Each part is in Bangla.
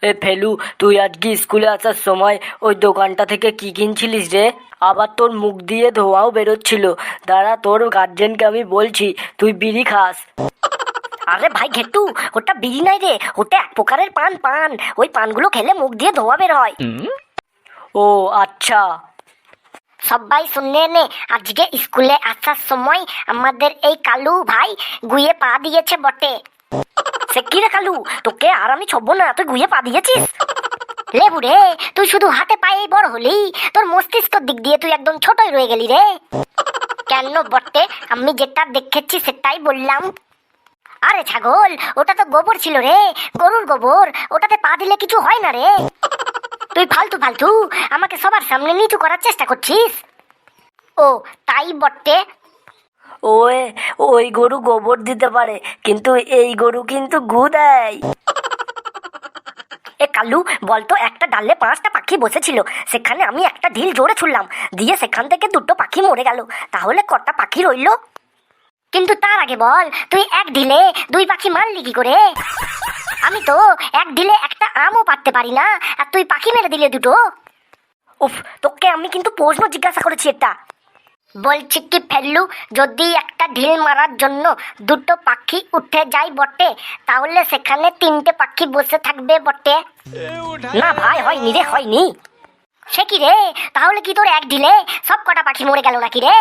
এ ফেলু, তুই আজকে স্কুলে আসার সময় ওই দোকানটা থেকে কি কিনছিলিস রে? আবার তোর মুখ দিয়ে ধোঁয়াও বেরোচ্ছিল। দাঁড়া, তোর গার্জেনকে আমি বলছি তুই বিড়ি খাস। আরে ভাই ঘেট্টু, ওটা বিড়ি নাই রে, ওটা এক প্রকারের পান। ওই পানগুলো খেলে মুখ দিয়ে ধোঁয়া বের হয়। ও আচ্ছা। সবাই শুনে নে, আজকে স্কুলে আসার সময় আমাদের এই কালু ভাই গুয়ে পা দিয়েছে বটে। সে কি রে কালু, তোকে আর আমি ছবো না, তুই গুয়ে পা দিয়েছিস? লেবু রে, তুই শুধু হাতে পায়েই বড় হলি, তোর মস্তিষ্কর দিক দিয়ে তুই একদম ছোটই রয়ে গেলি রে। কেন বটে, আমি যেটা দেখেছি সেটাই বললাম। আরে ছাগল, ওটা তো গোবর ছিল রে, গরুর গোবর, ওটাতে পা দিলে কিছু হয় না রে। তুই ফালতু ফালতু আমাকে সবার সামনে নিচু করার চেষ্টা করছিস। ও তাই বটে। ওই ওই গরু গোবর দিতে পারে, কিন্তু এই গরু কিন্তু গু দেয়। এ কালু, বলতো একটা ডালে 5টা পাখি বসেছিল, সেখানে আমি একটা ঢিল জোরে ছুড়লাম, দিয়ে সেখান থেকে 2টো পাখি মরে গেল, তাহলে কটা পাখি রইল? কিন্তু তার আগে বল, তুই এক ঢিলে 2 পাখি মারলি কি করে? আমি তো এক ঢিলে একটা আমও পারতে পারি না, আর তুই পাখি মেরে দিলে 2টো। উফ, তোকে আমি কিন্তু প্রশ্ন জিজ্ঞাসা করেছি এটা। বলছি কি ফেললু, যদি একটা ঢিল মারার জন্য 2টো পাখি উঠে যায় বটে, তাহলে সেখানে 3টে পাখি বসে থাকবে বটে। না ভাই, হয়নি রে, হয়নি। সে কি রে, তাহলে কি তোর এক ঢিলে সব কটা পাখি মরে গেল নাকি রে?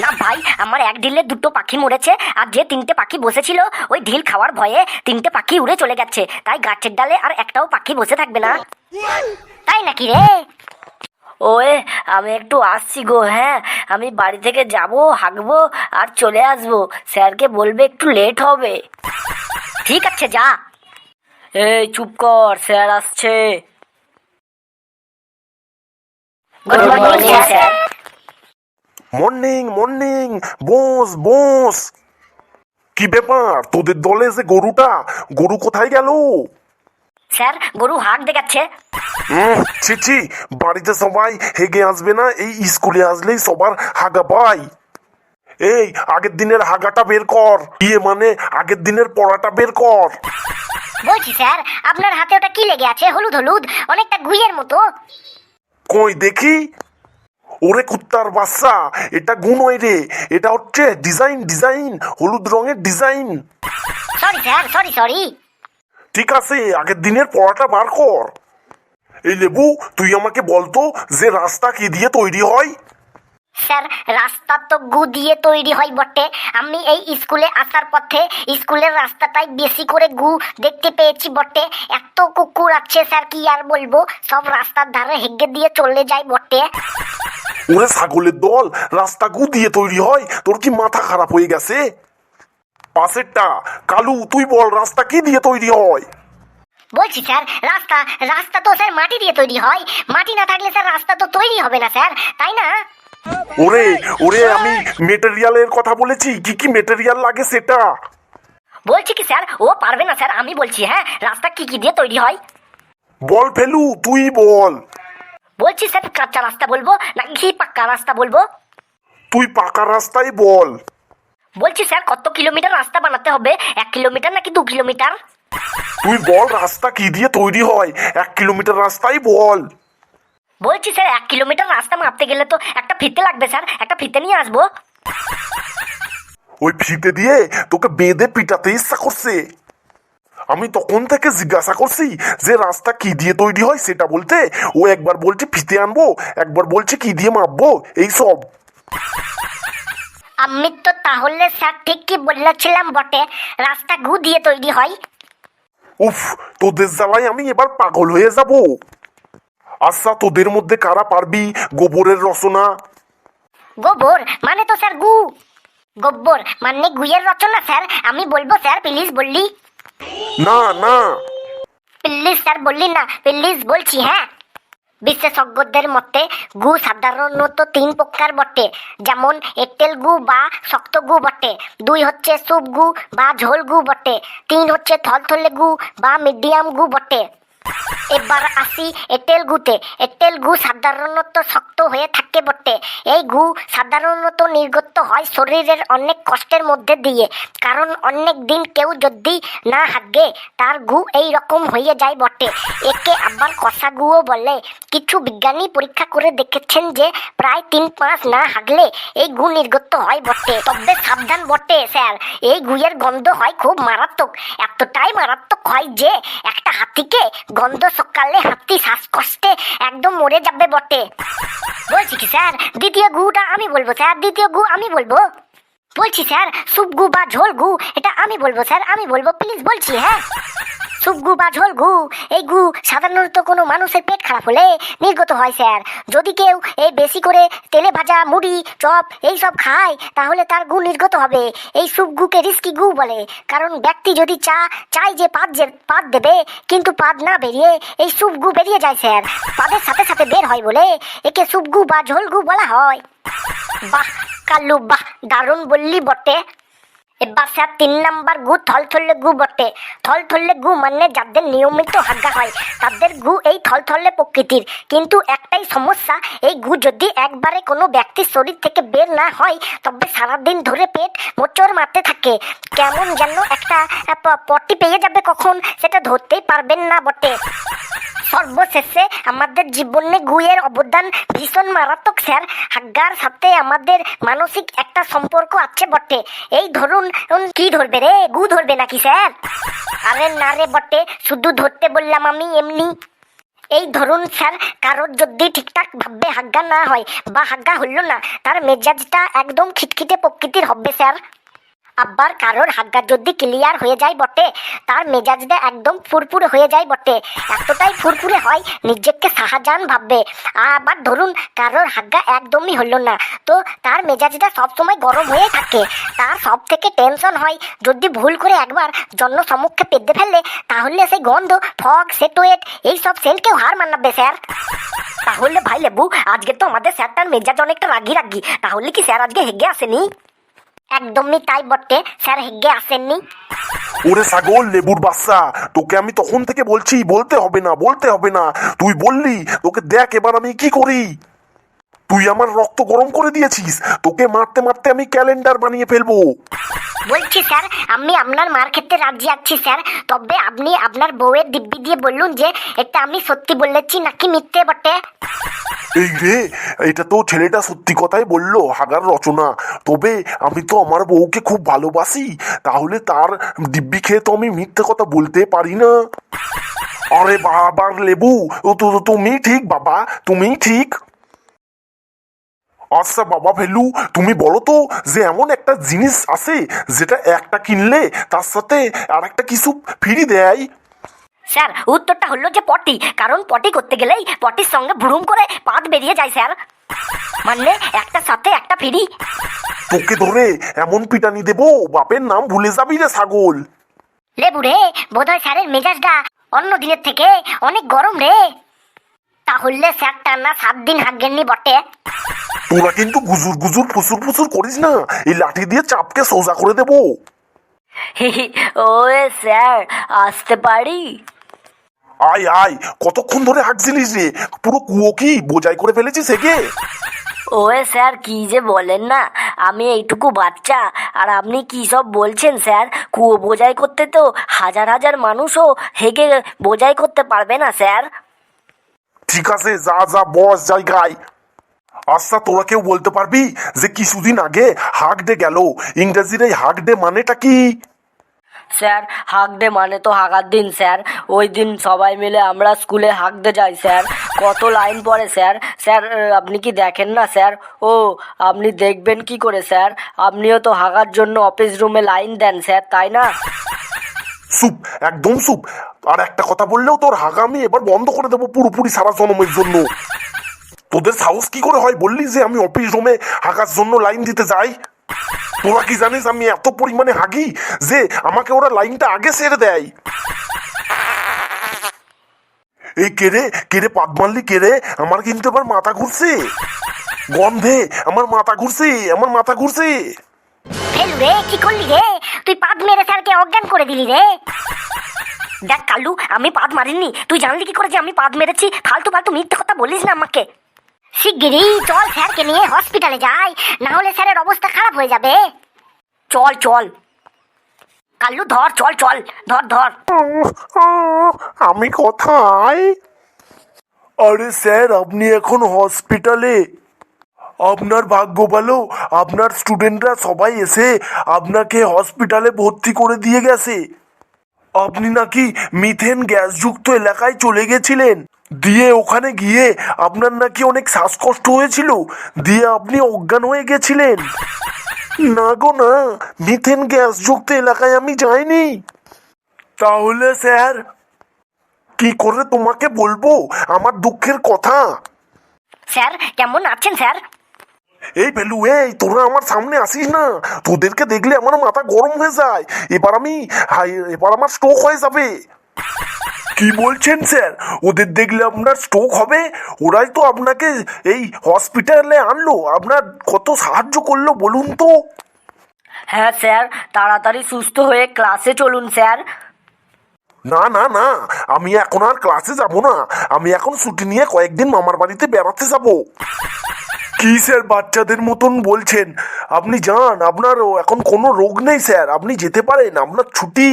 না ভাই, আমার এক ঢিলে 2টো পাখি মরেছে, আর যে 3টে পাখি বসেছিল ওই ঢিল খাওয়ার ভয়ে 3টে পাখি উড়ে চলে গেছে, তাই গাছের ডালে আর একটাও পাখি বসে থাকবে না। তাই নাকি রে? ওয়ে, আমি একটু আসছি গো। হ্যাঁ, আমি বাড়ি থেকে যাব, হাঁকবো আর চলে আসবো। স্যারকে বলবে একটু লেট হবে। ঠিক আছে, যা। এই চুপ কর, স্যার আসছে। Good morning sir. Morning morning, boss boss. কি ব্যাপার, তোদের দলে যে গরু কোথায় গেল? স্যার, গরু হাঁক দেখাচ্ছে। ছি ছি, বাড়িতে সবাই হেগে আসবে না, এই স্কুলে আসলেই সবার হাগা পাই। এই আগের দিনের হাগাটা বের কর, মানে আগের দিনের পড়াটা বের কর। বলছি স্যার, আপনার হাতে ওটা কি লেগে আছে, হলুদ হলুদ, অনেকটা গুইয়ের মতো? কই দেখি। ওরে কুত্তার বাচ্চা, এটা গু নয় রে, এটা হচ্ছে ডিজাইন, হলুদ রঙের ডিজাইন। Sorry sir, sorry. ঠিক আছে, আগের দিনের পড়াটা বার কর। এই লেবু, তুই আমাকে বলতো যে রাস্তা কি দিয়ে তৈরি হয়? স্যার, রাস্তা তো গু দিয়ে তৈরি হয় বটে। আমি এই স্কুলে আসার পথে স্কুলের রাস্তাটাই বেশি করে গু দেখতে পেয়েছি বটে। এত কুকুর আছে স্যার, কি আর বলবো, সব রাস্তার ধারে হেগে দিয়ে চলে যায় বটে। ওরে ছাগলের দল, রাস্তা গু দিয়ে তৈরি হয়? তোর কি মাথা খারাপ হয়ে গেছে? পাশেরটা কালু, তুই বল রাস্তা কি দিয়ে তৈরি হয়? বলছি স্যার, রাস্তা তো স্যার মাটি দিয়ে তৈরি হয়। মাটি না থাকলে স্যার রাস্তা তো তৈরি হবে না স্যার, তাই না? ওরে আমি মেটেরিয়ালের কথা বলেছি, কি মেটেরিয়াল লাগে সেটা বলছি কি স্যার, ও পারবে না স্যার, আমি বলছি। হ্যাঁ, রাস্তা কি দিয়ে তৈরি হয়? বল ফেলু, তুই বল। বলছি স্যার, কাঁচা রাস্তা বলবো নাকি পাক্কা রাস্তা বলবো? তুই পাকা রাস্তাই বল। বলছি স্যার, কত কিলোমিটার রাস্তা বানাতে হবে, 1 কিলোমিটার নাকি 2 কিলোমিটার? তুই বল রাস্তা কি দিয়ে তৈরি হয়, 1 কিলোমিটার রাস্তাই বল। বলছি স্যার, 1 কিলোমিটার রাস্তা মাপতে গেলে তো একটা ফিতে লাগবে স্যার, একটা ফিতে নিয়ে আসবো। ওই ফিতে দিয়ে তোকে বেঁধে পিটাতে ইচ্ছা করছে। আমি তখন থেকে জিজ্ঞাসা করছি যে রাস্তা কি দিয়ে তৈরি হয় সেটা বলতে, ও একবার বলছে ফিতে আনবো, একবার বলছে কি দিয়ে মাপবো, এই সব। আমি তো তাহলে স্যার ঠিক কি বলেছিলাম বটে, রাস্তা গু দিয়ে তৈরি হয়। উফ, তোদের জ্বালায় আমি এবার পাগল হয়ে যাব। আচ্ছা, তোদের মধ্যে কারা পারবি গোবরের রচনা? গোবর মানে তো স্যার গু। গোবর মানে গুইয়ের রচনা স্যার, আমি বলবো স্যার, প্লিজ বললি। না প্লিজ স্যার বললি না, প্লিজ বলছি। হ্যাঁ, বিশেষজ্ঞদের মতে গু সাধারণত 3 প্রকার বটে, যেমন এঁটেল গু বা শক্ত গু বটে, 2 হচ্ছে স্যুপ গু বা ঝোল গু বটে, 3 হচ্ছে থলথলে গু বা মিডিয়াম গু বটে। এবার আসি এঁটেল গুতে। এঁটেল গু সাধারণত শক্ত হয়ে থাকে বটে। এই গু সাধারণত নির্গত হয় শরীরের অনেক কষ্টের মধ্যে দিয়ে, কারণ অনেক দিন কেউ যদি না হাগে তার গু এই রকম হয়ে যায় বটে। একে আবার কষা গুও বলে। কিছু বিজ্ঞানী পরীক্ষা করে দেখেছেন যে প্রায় 3 মাস না হাগলে এই গু নির্গত হয় বটে। তবে সাবধান বটে স্যার, এই গুয়ের গন্ধ হয় খুব মারাত্মক। এতটাই মারাত্মক হয় যে একটা হাতিকে গন্ধ সকালে হাতি শ্বাসকষ্টে একদম মরে যাবে বটে। বলছি কি স্যার, দ্বিতীয় গুটা আমি বলবো স্যার, দ্বিতীয় গু আমি বলবো। বলছি স্যার, স্যুপ গু বা ঝোল গু এটা আমি বলবো স্যার, আমি বলবো প্লিজ বলছি। হ্যাঁ, স্যুপ গু বা ঝোল গু, এই গু সাধারণত কোনো মানুষের পেট খারাপ হলে নির্গত হয় স্যার। যদি কেউ এই বেশি করে তেলে ভাজা মুড়ি চপ এই সব খায় তাহলে তার গু নির্গত হবে। এই স্যুপ গুকে রিস্কি গু বলে, কারণ ব্যক্তি যদি চাই যে পাদ দেবে কিন্তু পাদ না বেরিয়ে এই স্যুপ গু বেরিয়ে যায় স্যার। পাদের সাথে সাথে বের হয় বলে একে স্যুপ গু বা ঝোল গু বলা হয়। বাহ কাল্লু, বাহ দারুণ বললি বটে। এবার স্যার 3 নাম্বার গু থলথলে গু বটে। থলথলে গু মানে যাদের নিয়মিত হাগা হয় তাদের গু এই থলথলে প্রকৃতির। কিন্তু একটাই সমস্যা, এই গু যদি একবারে কোনো ব্যক্তির শরীর থেকে বের না হয় তবে সারাদিন ধরে পেট মোচড় মারতে থাকে। কেমন যেন একটা পটি পেয়ে যাবে কখন সেটা ধরতেই পারবেন না বটে। সর্বশেষে আমাদের জীবনে গুয়ের অবদান ভীষণ মারাত্মক স্যার। হাগ্গার সাথে আমাদের মানসিক একটা সম্পর্ক আছে বটে। এই ধরুন, কি ধরবে রে, গু ধরবে নাকি স্যার? আরে না রে বটে, শুধু ধরতে বললাম আমি এমনি। এই ধরুন স্যার, কারোর যদি ঠিকঠাক ভাবে হাগ্গা না হয় বা হাগ্গা হলো না, তার মেজাজটা একদম খিটখিটে প্রকৃতির হবে স্যার। আবার কারোর হাগ্গা যদি ক্লিয়ার হয়ে যায় বটে, তার মেজাজটা একদম ফুরফুরে হয়ে যায় বটে। এতটাই ফুরফুরে হয় নিজেকে শাহজাহান ভাববে। আবার ধরুন কারোর হাগ্গা একদমই হলো না, তো তার মেজাজটা সবসময় গরম হয়ে থাকে। তার সব থেকে টেনশন হয় যদি ভুল করে একবার জন্য সম্মুখে পেতে ফেললে তাহলে সেই গন্ধ ফগ সেটোয়েট এইসব সেন্টকেও হার মানাবে স্যার। তাহলে ভাই লেবু, আজকে তো আমাদের স্যারটার মেজাজ অনেকটা রাগি। তাহলে কি স্যার আজকে হেগে আসেনি? একদমই তাই বটে, স্যার হেগে আসেননি। ওরে ছাগল লেবুর বাচ্চা, তোকে আমি তখন থেকে বলছি বলতে হবে না। তুই বললি, তোকে দেখ এবার আমি কি করি। তুই আমার রক্ত গরম করে দিয়েছিস, তোকে মারতে মারতে আমি ক্যালেন্ডার বানিয়ে ফেলবো। বলছি স্যার, আমি আপনার মার খেতে রাজি আছি স্যার। তবে আপনি আপনার বউয়ের দিব্যি দিয়ে বলুন যে এটা আমি সত্যি বলেছি নাকি মিথ্যে বটে। এই রে, এটা তো ছেলেটা সত্যি কথাই বললো, হাগার রচনা। তবে আমি তো আমার বউকে খুব ভালোবাসি, তাহলে তার দিব্যি খেয়ে তো আমি মিথ্যে কথা বলতে পারি না। আরে বাবার লেবু, তুমি ঠিক বাবা, তুমি ঠিক। আচ্ছা বাবা ফেলু, তুমি বলো তো যে এমন একটা জিনিস আছে যেটা একটা কিনলে তার সাথে আর একটা কিছু ফ্রি দেয়। স্যার উত্তরটা হলো যে পটি, কারণ পটি করতে গেলেই পটির সঙ্গে ভুরুম করে পাত বেরিয়ে যায় স্যার। মানে একটা সাথে একটা ফ্রি। তোকে ধরে এমন পিটানি দেবো বাপের নাম ভুলে যাবি রে ছাগল। লেবু রে, বোধহয় স্যারের মেজাজটা অন্য দিনের থেকে অনেক গরম রে। তাহলে স্যার টানা 7 দিন হাগেননি বটে। তোরা কিন্তু গুজুর গুজুর ফুসুর ফুসুর করিস না, এই লাঠি দিয়ে চাপকে সোজা করে দেবো। ওয়ে স্যার, আসতে পারি? আয় আয়, কতক্ষণ ধরে হাঁকছিলিস রে, পুরো কুয়ো কি বোঝাই করে ফেলেছিস একে? ওয়ে স্যার, কি যে বলেন না, আমি এইটুকু বাচ্চা আর আপনি কি সব বলছেন স্যার? কুয়ো বোঝাই করতে তো হাজার হাজার মানুষও হেগে বোঝাই করতে পারবে না স্যার। ঠিক আছে, যা যা বস জায়গায়। আচ্ছা, তোরা কেউ বলতে পারবি যে কিছুদিন আগে হাগ ডে গেল, ইংরেজির এই হাগ ডে মানেটা কি? স্যার, হাগ ডে মানে তো হাগার দিন স্যার। ওই দিন সবাই মিলে আমরা স্কুলে হাগ ডে যাই স্যার। কত লাইন পড়ে স্যার। স্যার আপনি কি দেখেন না স্যার? ও, আপনি দেখবেন কি করে স্যার? আপনিও তো হাগার জন্য অফিস রুমে লাইন দেন স্যার, তাই না? চুপ, একদম চুপ। আর একটা কথা বললেও তোর হাগা আমি এবার বন্ধ করে দেবো পুরোপুরি সারা জন্মের জন্য। তোদের সাহস কি করে হয় বললি যে আমি অফিস রুমে হাগার জন্য লাইন দিতে যাই? তোরা কি জানিস আমি এত পরিমাণে হাগি যে আমাকে ওরা লাইনটা আগে ছেড়ে দেয়। এই কেড়ে পাদ মারলি কেড়ে, আমার কিন্তু এবার মাথা ঘুরছে গন্ধে, আমার মাথা ঘুরছে। ফেলু রে, কি করলি রে? তুই পাদ মেরে স্যারকে অজ্ঞান করে দিলি রে। দেখ কালু, আমি পাদ মারিনি, তুই জানলি কি করে যে আমি পাদ মেরেছি? ফালতু ফালতু মিথ্যে কথা বলিস না আমাকে। শিগগিরই চল স্যারকে নিয়ে হসপিটালে যাই, না হলে স্যারের অবস্থা খারাপ হয়ে যাবে। চল চল কাল্লু, ধর, চল চল, ধর ধর। আমি কোথায়? আরে স্যার, আপনি এখন হসপিটালে। আপনার ভাগ্য ভালো, আপনার স্টুডেন্টরা সবাই এসে আপনাকে হসপিটালে ভর্তি করে দিয়ে গেছে। আপনি নাকি মিথেন গ্যাসযুক্ত এলাকায় চলে গেছিলেন, দিয়ে ওখানে গিয়ে আপনার নাকি অনেক শ্বাসকষ্ট হয়েছিল, দিয়ে আপনি অজ্ঞান হয়ে গেছিলেন। না গো না, মিথেন গ্যাসযুক্ত এলাকায় আমি যাইনি। তাহলে স্যার কি করে তোমাকে বলবো আমার দুঃখের কথা? স্যার কেমন আছেন স্যার? এই বেলু, এই তোরা আমার সামনে আসিস না, তোদেরকে দেখলে আমার মাথা গরম হয়ে যায়। এবার আমার স্ট্রোক হয়ে যাবে। কি বলছেন স্যার? ওদের দেখলে আপনার স্ট্রোক হবে? ওরাই তো আপনাকে এই হসপিটালে আনলো, আপনার কত সাহায্য করলো বলুন তো। হ্যাঁ স্যার, তাড়াতাড়ি সুস্থ হয়ে ক্লাসে চলুন স্যার। না না না, আমি এখন আর ক্লাসে যাব না, আমি এখন ছুটি নিয়ে কয়েকদিন মামার বাড়িতে বেড়াতে যাব। কি স্যার বাচ্চাদের মতন বলছেন? আপনি যান, আপনার এখন কোনো রোগ নেই স্যার, আপনি যেতে পারেন, আপনার ছুটি।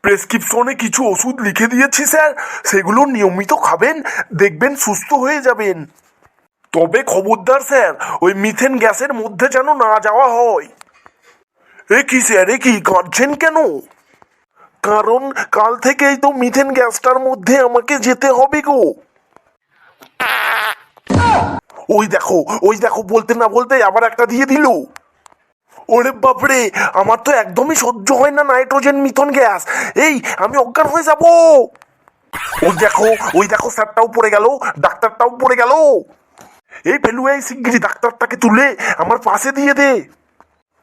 প্রেসক্রিপশনে কিছু ওষুধ লিখে দিয়েছি স্যার, সেগুলো নিয়মিত খাবেন, দেখবেন সুস্থ হয়ে যাবেন। তবে খবরদার স্যার, ওই মিথেন গ্যাসের মধ্যে যেন না যাওয়া হয়। এ কি স্যার, এ কি কাঁদছেন কেন? কারণ কাল থেকেই তো মিথেন গ্যাসটার মধ্যে আমাকে যেতে হবে গো। ওই দেখো, ওই দেখো, বলতে না বলতে আবার একটা দিয়ে দিল। ওরে বাপরে, আমার তো একদমই সহ্য হয় না নাইট্রোজেন মিথন গ্যাস। এই আমি অজ্ঞান হয়ে যাব। ওই দেখো, ওই দেখো, স্যারটাও পড়ে গেল, ডাক্তারটাও পড়ে গেল। এই পেলু, এই শিগগিরই ডাক্তারটাকে তুলে আমার পাশে দিয়ে দে।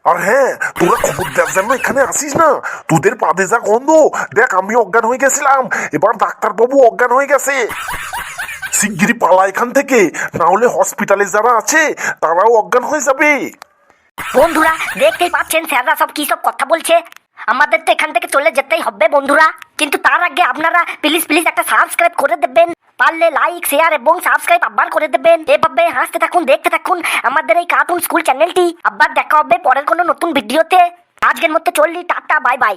আর হ্যাঁ, তোরা খবরদার যেন এখানে আসিস না, তোদের পাদে যা গন্ধ। দেখ, আমি অজ্ঞান হয়ে গেছিলাম, এবার ডাক্তারবাবু অজ্ঞান হয়ে গেছে। শিগগিরই পালা এখান থেকে, না হলে হসপিটালে যারা আছে তারাও অজ্ঞান হয়ে যাবে। বন্ধুরা দেখতেই পাচ্ছেন স্যাররা সব কি সব কথা বলছে। আমাদের তো এখান থেকে চলে যেতেই হবে বন্ধুরা, কিন্তু তার আগে আপনারা প্লিজ প্লিজ একটা সাবস্ক্রাইব করে দেবেন, পারলে লাইক শেয়ার এবং সাবস্ক্রাইব আবার করে দেবেন। এভাবে হাসতে থাকুন, দেখতে থাকুন আমাদের এই কার্টুন স্কুল চ্যানেলটি। আবার দেখা হবে পরের কোনো নতুন ভিডিওতে। আজকের মতো চললি, টাটা, বাই বাই।